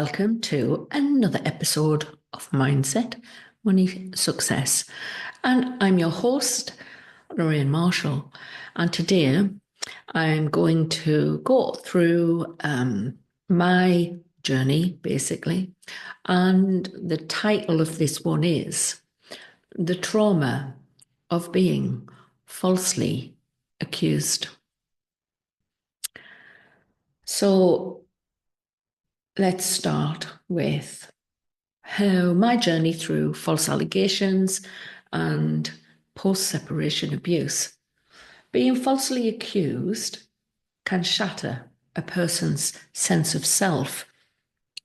welcome to another episode of Mindset, Money, Success. And I'm your host, Lorraine Marshall. And today I'm going to go through my journey, basically. And the title of this one is The Trauma of Being Falsely Accused. So let's start with how my journey through false allegations and post-separation abuse. Being falsely accused can shatter a person's sense of self,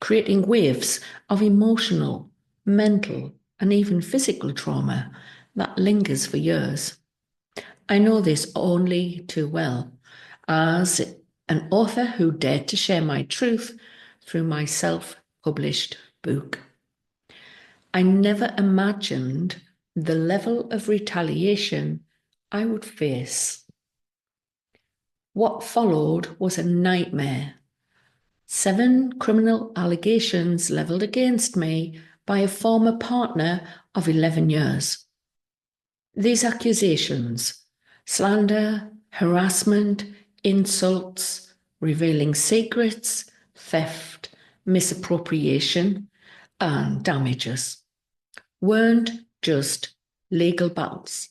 creating waves of emotional, mental, and even physical trauma that lingers for years. I know this only too well as an author who dared to share my truth through my self-published book. I never imagined the level of retaliation I would face. What followed was a nightmare. 7 criminal allegations levelled against me by a former partner of 11 years. These accusations, slander, harassment, insults, revealing secrets, theft, misappropriation, and damages, weren't just legal battles.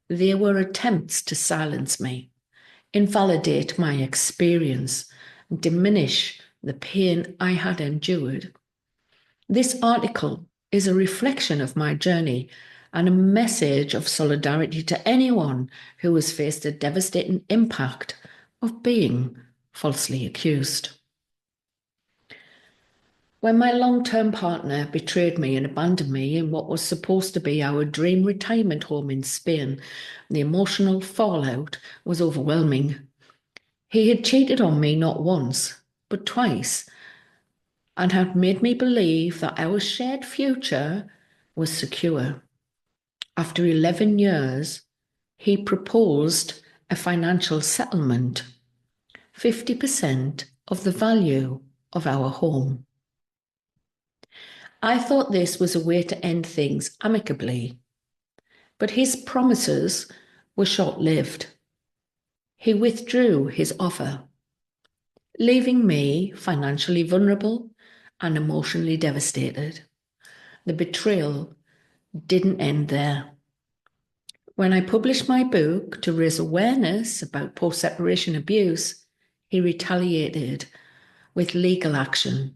They were attempts to silence me, invalidate my experience, and diminish the pain I had endured. This article is a reflection of my journey and a message of solidarity to anyone who has faced the devastating impact of being falsely accused. When my long-term partner betrayed me and abandoned me in what was supposed to be our dream retirement home in Spain, the emotional fallout was overwhelming. He had cheated on me not once, but twice, and had made me believe that our shared future was secure. After 11 years, he proposed a financial settlement, 50% of the value of our home. I thought this was a way to end things amicably, but his promises were short-lived. He withdrew his offer, leaving me financially vulnerable and emotionally devastated. The betrayal didn't end there. When I published my book to raise awareness about post-separation abuse, he retaliated with legal action,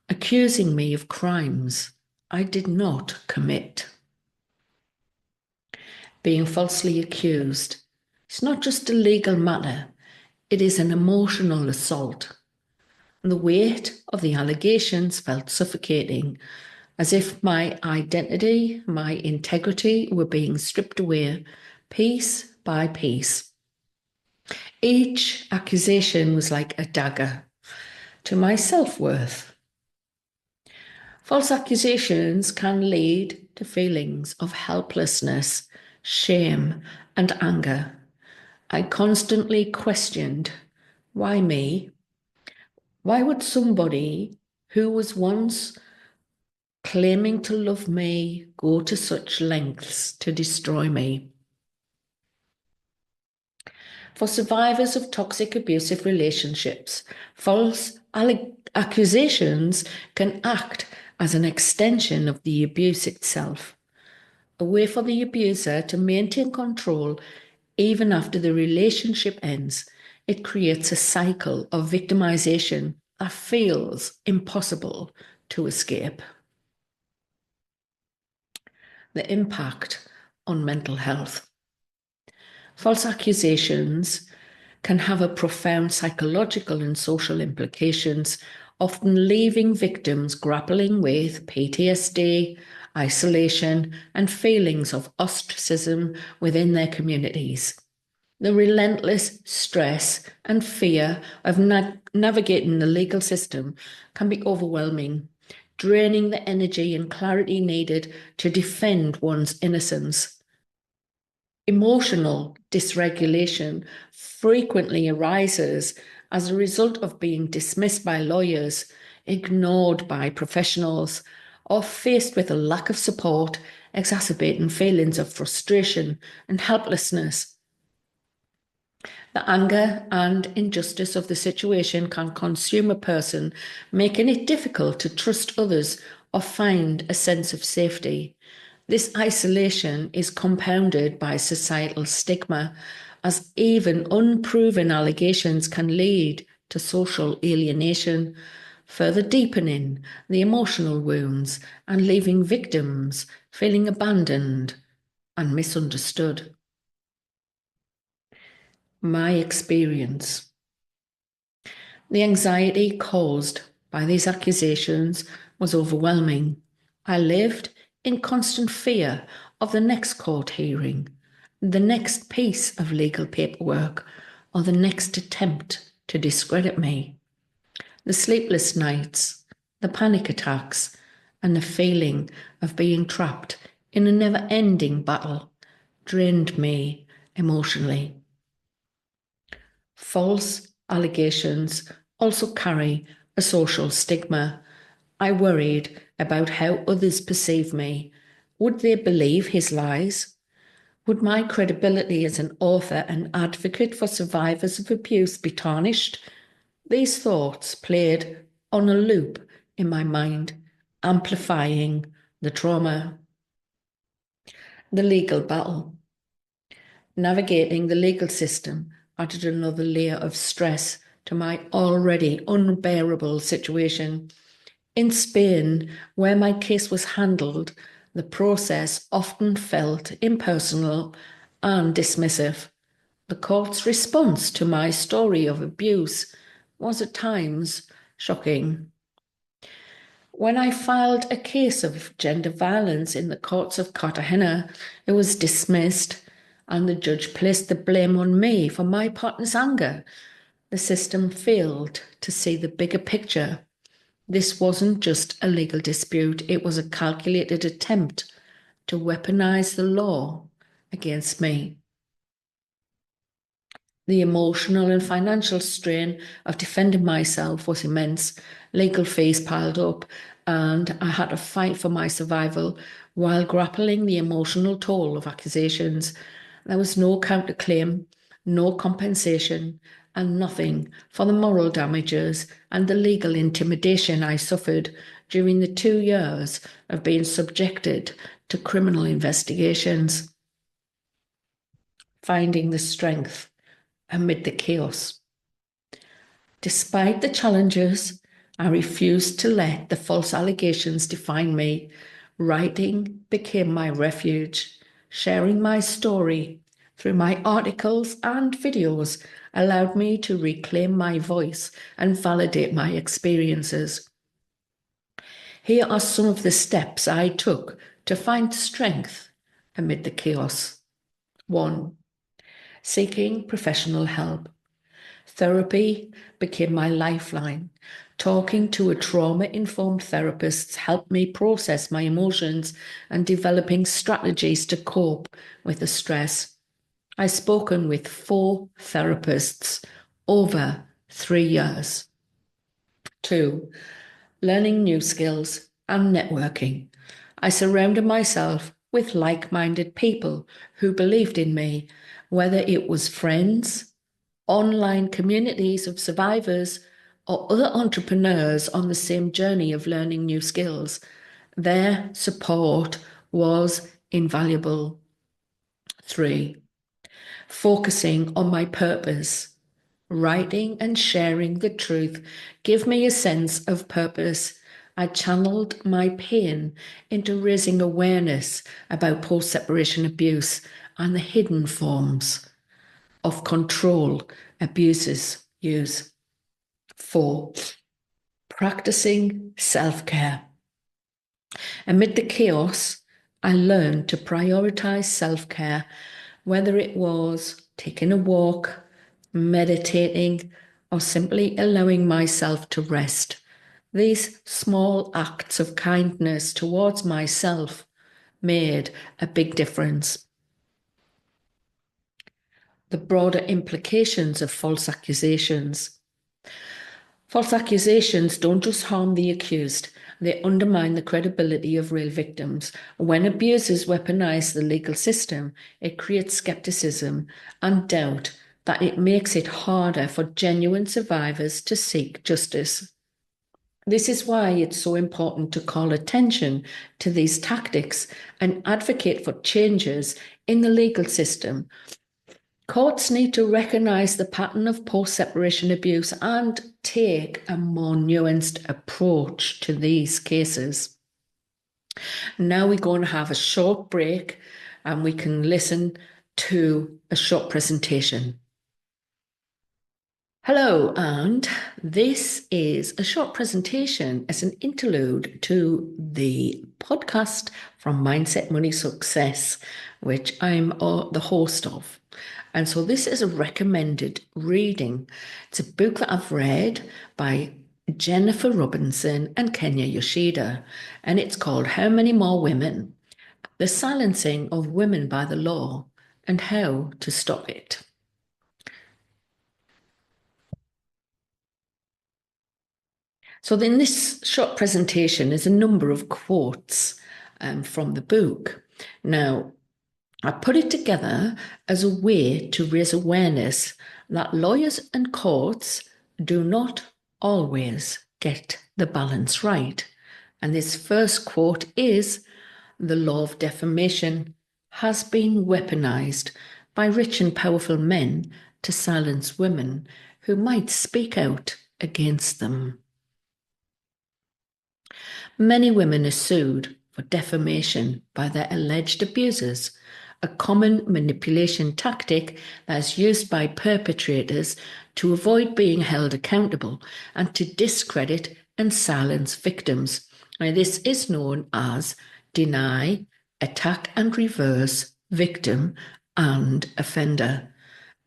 accusing me of crimes I did not commit. Being falsely accused is not just a legal matter, it is an emotional assault. The weight of the allegations felt suffocating, as if my identity, my integrity were being stripped away piece by piece. Each accusation was like a dagger to my self-worth. False accusations can lead to feelings of helplessness, shame, and anger. I constantly questioned, why me? Why would somebody who was once claiming to love me go to such lengths to destroy me? For survivors of toxic abusive relationships, false accusations can act as an extension of the abuse itself, a way for the abuser to maintain control even after the relationship ends. It creates a cycle of victimization that feels impossible to escape. The impact on mental health. False accusations can have a profound psychological and social implications, often leaving victims grappling with PTSD, isolation, and feelings of ostracism within their communities. The relentless stress and fear of navigating the legal system can be overwhelming, draining the energy and clarity needed to defend one's innocence. Emotional dysregulation frequently arises as a result of being dismissed by lawyers, ignored by professionals, or faced with a lack of support, exacerbating feelings of frustration and helplessness. The anger and injustice of the situation can consume a person, making it difficult to trust others or find a sense of safety. This isolation is compounded by societal stigma, as even unproven allegations can lead to social alienation, further deepening the emotional wounds and leaving victims feeling abandoned and misunderstood. My experience. The anxiety caused by these accusations was overwhelming. I lived in constant fear of the next court hearing, the next piece of legal paperwork, or the next attempt to discredit me. The sleepless nights, the panic attacks, and the feeling of being trapped in a never ending battle drained me emotionally. False allegations also carry a social stigma. I worried about how others perceive me. Would they believe his lies? Would my credibility as an author and advocate for survivors of abuse be tarnished? These thoughts played on a loop in my mind, amplifying the trauma. The legal battle. Navigating the legal system added another layer of stress to my already unbearable situation. In Spain, where my case was handled, the process often felt impersonal and dismissive. The court's response to my story of abuse was at times shocking. When I filed a case of gender violence in the courts of Cartagena, it was dismissed and the judge placed the blame on me for my partner's anger. The system failed to see the bigger picture. This wasn't just a legal dispute, it was a calculated attempt to weaponize the law against me. The emotional and financial strain of defending myself was immense. Legal fees piled up, and I had to fight for my survival while grappling the emotional toll of accusations. There was no counterclaim, no compensation, and nothing for the moral damages and the legal intimidation I suffered during the 2 years of being subjected to criminal investigations. Finding the strength amid the chaos. Despite the challenges, I refused to let the false allegations define me. Writing became my refuge. Sharing my story through my articles and videos allowed me to reclaim my voice and validate my experiences. Here are some of the steps I took to find strength amid the chaos. 1. Seeking professional help. Therapy became my lifeline. Talking to a trauma-informed therapist helped me process my emotions and developing strategies to cope with the stress. I've spoken with 4 therapists over 3 years. 2. Learning new skills and networking. I surrounded myself with like-minded people who believed in me, whether it was friends, online communities of survivors, or other entrepreneurs on the same journey of learning new skills. Their support was invaluable. 3. Focusing on my purpose. Writing and sharing the truth give me a sense of purpose. I channeled my pain into raising awareness about post-separation abuse and the hidden forms of control abuses use. 4. Practicing self-care. Amid the chaos, I learned to prioritize self-care, whether it was taking a walk, meditating, or simply allowing myself to rest. These small acts of kindness towards myself made a big difference. The broader implications of false accusations. False accusations don't just harm the accused, they undermine the credibility of real victims. When abusers weaponize the legal system, it creates skepticism and doubt that it makes it harder for genuine survivors to seek justice. This is why it's so important to call attention to these tactics and advocate for changes in the legal system. Courts need to recognise the pattern of post-separation abuse and take a more nuanced approach to these cases. Now we're going to have a short break and we can listen to a short presentation. Hello, and this is a short presentation as an interlude to the podcast from Mindset Money Success, which I'm the host of. And so this is a recommended reading. It's a book that I've read by Jennifer Robinson and Kenya Yoshida, and it's called How Many More Women? The Silencing of Women by the Law and How to Stop It. So in this short presentation is a number of quotes from the book. Now, I put it together as a way to raise awareness that lawyers and courts do not always get the balance right. And this first quote is, "The law of defamation has been weaponized by rich and powerful men to silence women who might speak out against them." Many women are sued for defamation by their alleged abusers, a common manipulation tactic that is used by perpetrators to avoid being held accountable and to discredit and silence victims. Now, this is known as deny, attack and reverse, victim and offender.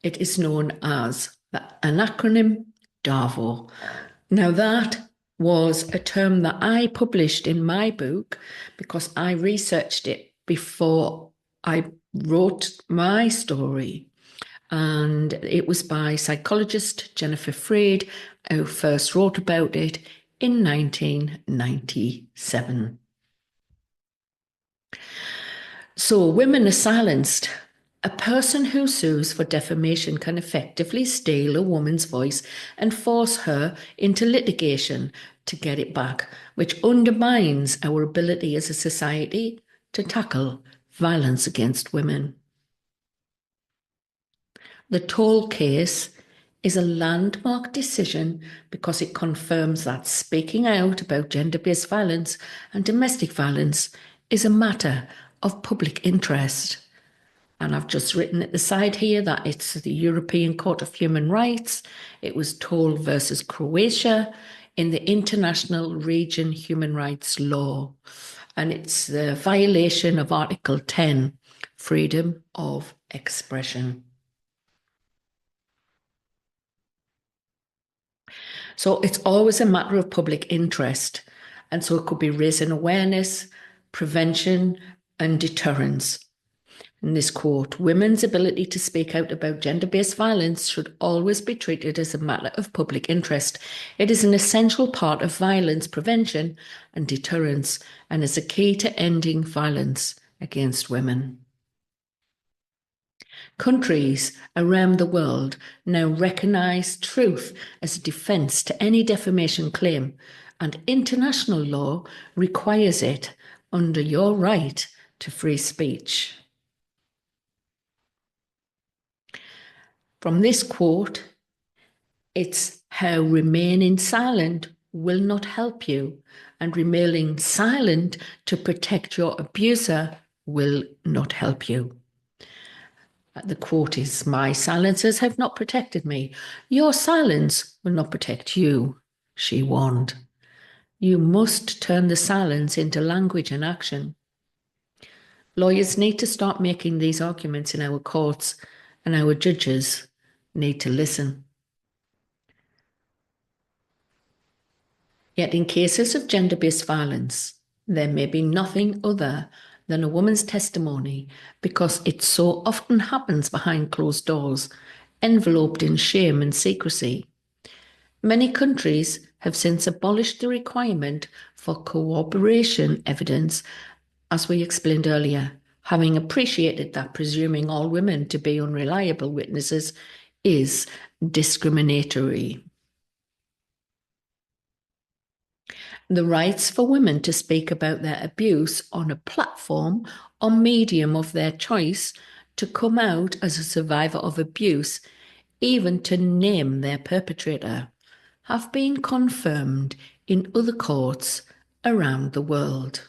It is known as an acronym DAVO. Now, that was a term that I published in my book because I researched it before I wrote my story. And it was by psychologist Jennifer Freed, who first wrote about it in 1997. So women are silenced. A person who sues for defamation can effectively steal a woman's voice and force her into litigation to get it back, which undermines our ability as a society to tackle violence against women. The Toll case is a landmark decision because it confirms that speaking out about gender-based violence and domestic violence is a matter of public interest. And I've just written at the side here that it's the European Court of Human Rights. It was Toll versus Croatia in the International Region Human Rights Law. And it's the violation of Article 10, freedom of expression. So it's always a matter of public interest. And so it could be raising awareness, prevention, and deterrence. In this quote, women's ability to speak out about gender-based violence should always be treated as a matter of public interest. It is an essential part of violence prevention and deterrence and is a key to ending violence against women. Countries around the world now recognise truth as a defence to any defamation claim, and international law requires it under your right to free speech. From this quote, it's how remaining silent will not help you, and remaining silent to protect your abuser will not help you. The quote is, "My silences have not protected me. Your silence will not protect you," she warned. You must turn the silence into language and action. Lawyers need to start making these arguments in our courts, and our judges need to listen. Yet in cases of gender-based violence, there may be nothing other than a woman's testimony because it so often happens behind closed doors, enveloped in shame and secrecy. Many countries have since abolished the requirement for corroboration evidence, as we explained earlier, having appreciated that presuming all women to be unreliable witnesses is discriminatory. The rights for women to speak about their abuse on a platform or medium of their choice, to come out as a survivor of abuse, even to name their perpetrator, have been confirmed in other courts around the world.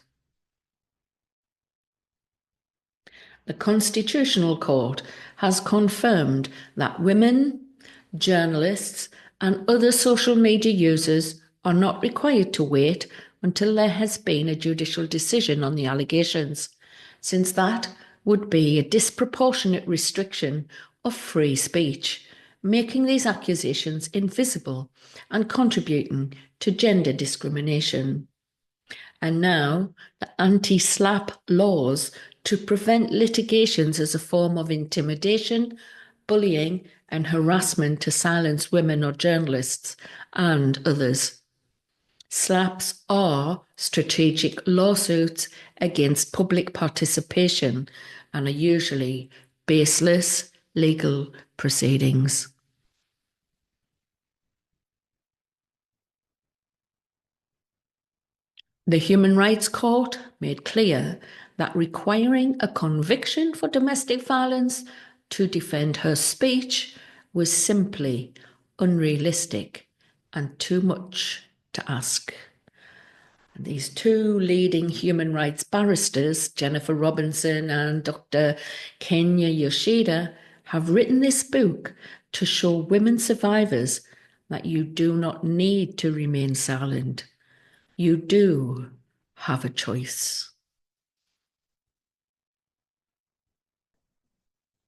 The Constitutional Court has confirmed that women, journalists, and other social media users are not required to wait until there has been a judicial decision on the allegations, since that would be a disproportionate restriction of free speech, making these accusations invisible and contributing to gender discrimination. And now the anti-SLAPP laws to prevent litigations as a form of intimidation, bullying, and harassment to silence women or journalists and others. SLAPPs are strategic lawsuits against public participation and are usually baseless legal proceedings. The Human Rights Court made clear that requiring a conviction for domestic violence to defend her speech was simply unrealistic and too much to ask. And these two leading human rights barristers, Jennifer Robinson and Dr. Kenya Yoshida, have written this book to show women survivors that you do not need to remain silent. You do have a choice.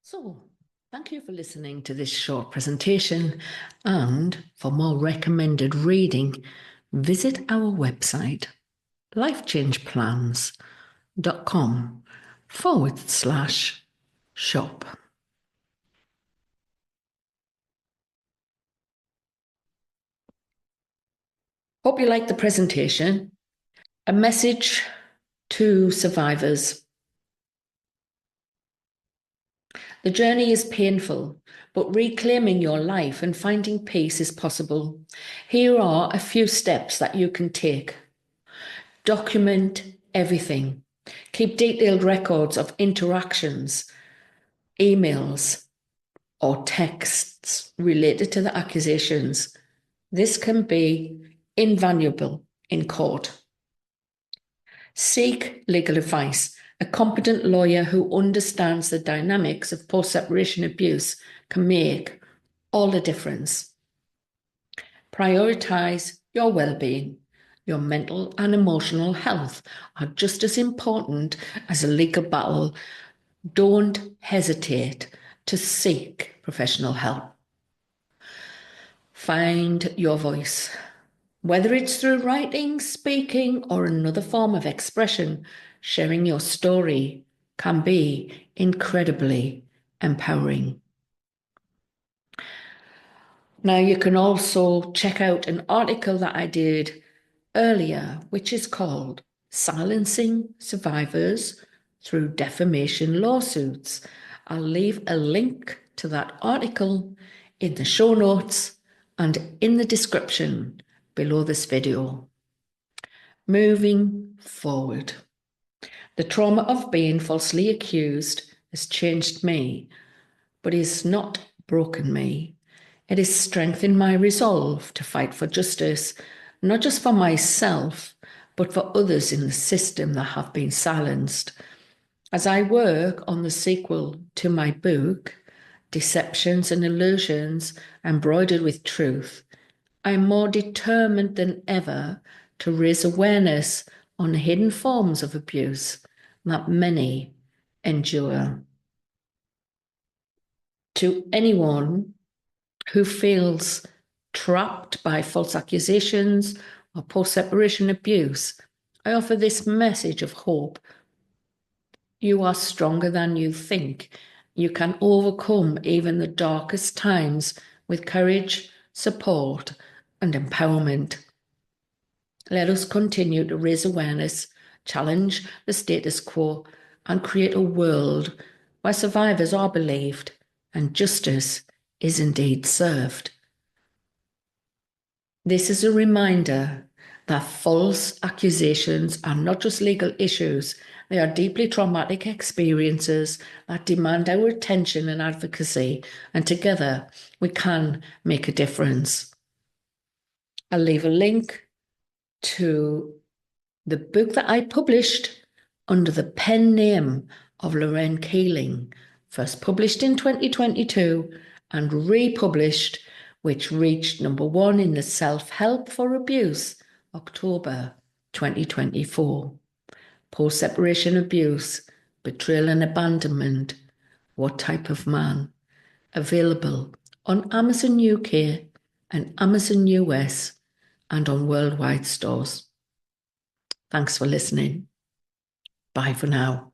So, thank you for listening to this short presentation, and for more recommended reading, visit our website, lifechangeplans.com/shop. Hope you liked the presentation. A message to survivors. The journey is painful, but reclaiming your life and finding peace is possible. Here are a few steps that you can take. Document everything. Keep detailed records of interactions, emails, or texts related to the accusations. This can be invaluable in court. Seek legal advice. A competent lawyer who understands the dynamics of post-separation abuse can make all the difference. Prioritize your well-being. Your mental and emotional health are just as important as a legal battle. Don't hesitate to seek professional help. Find your voice. Whether it's through writing, speaking, or another form of expression, sharing your story can be incredibly empowering. Now, you can also check out an article that I did earlier, which is called Silencing Survivors Through Defamation Lawsuits. I'll leave a link to that article in the show notes and in the description below this video. Moving forward. The trauma of being falsely accused has changed me, but has not broken me. It has strengthened my resolve to fight for justice, not just for myself, but for others in the system that have been silenced. As I work on the sequel to my book, Deceptions and Illusions Embroidered with Truth, I'm more determined than ever to raise awareness on hidden forms of abuse that many endure. To anyone who feels trapped by false accusations or post-separation abuse, I offer this message of hope. You are stronger than you think. You can overcome even the darkest times with courage, support, and empowerment. Let us continue to raise awareness, challenge the status quo, and create a world where survivors are believed and justice is indeed served. This is a reminder that false accusations are not just legal issues, they are deeply traumatic experiences that demand our attention and advocacy, and together we can make a difference. I'll leave a link to the book that I published under the pen name of Lorraine Keeling, first published in 2022 and republished, which reached #1 in the Self-Help for Abuse, October 2024. Post-separation abuse, betrayal and abandonment, what type of man? Available on Amazon UK and Amazon US and on worldwide stores. Thanks for listening. Bye for now.